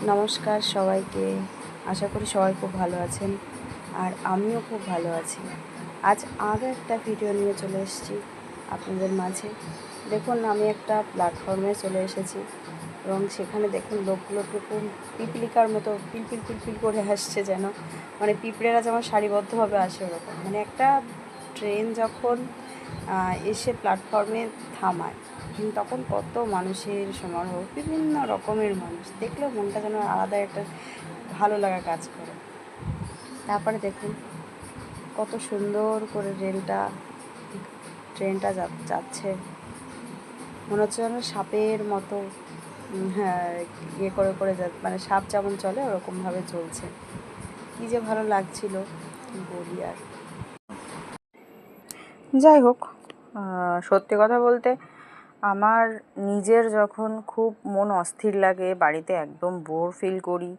নমস্কার সবাইকে। আশা করি সবাই খুব ভালো আছেন আর আমিও খুব ভালো আছি। আজ আরও একটা ভিডিও নিয়ে চলে এসেছি আপনাদের মাঝে। দেখুন, আমি একটা প্ল্যাটফর্মে চলে এসেছি এবং সেখানে দেখুন লোকগুলো কীরকম পিপলিকার মতো পিলপিল পিলপিল করে আসছে, যেন মানে পিঁপড়েরা যেমন সারিবদ্ধভাবে আসে ওরকম। মানে একটা ট্রেন যখন এসে প্ল্যাটফর্মে থামায় তখন কত মানুষের সমারোহ, বিভিন্ন রকমের মানুষ দেখলেও মনটা যেন আলাদা একটা ভালো লাগা কাজ করে। তারপরে দেখুন কত সুন্দর করে ট্রেনটা যাচ্ছে, মনে হচ্ছে যেন সাপের মতো। হ্যাঁ, ইয়ে করে করে মানে সাপ যেমন চলে ওরকমভাবে চলছে। কী যে ভালো লাগছিল, কী বলি আর। যাই হোক, সত্যি কথা বলতে আমার নিজের যখন খুব মন অস্থির লাগে, বাড়িতে একদম বোর ফিল করি,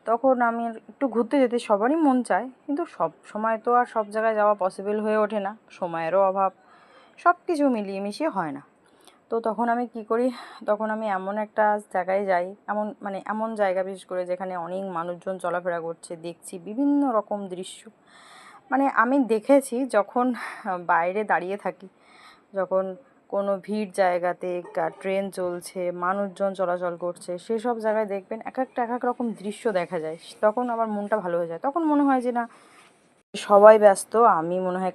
তখন আমি একটু ঘুরতে যেতে সবারই মন চায়, কিন্তু সব সময় তো আর সব জায়গায় যাওয়া পসিবল হয়ে ওঠে না, সময়েরও অভাব, সব কিছু মিলিয়ে মিশিয়ে হয় না। তো তখন আমি কি করি, তখন আমি এমন একটা জায়গায় যাই, এমন জায়গা বিশেষ করে যেখানে অনেক মানুষজন চলাফেরা করছে, দেখছি বিভিন্ন রকম দৃশ্য। আমি দেখেছি যখন বাইরে দাঁড়িয়ে থাকি, যখন কোনো ভিড় জায়গাতে ট্রেন চলছে, মানুষজন চলাচল করছে, সেসব জায়গায় দেখবেন এক এক রকম দৃশ্য দেখা যায়। তখন আমার মনটা ভালো হয়ে যায়, তখন মনে হয় যে না, সবাই ব্যস্ত, আমি মনে হয়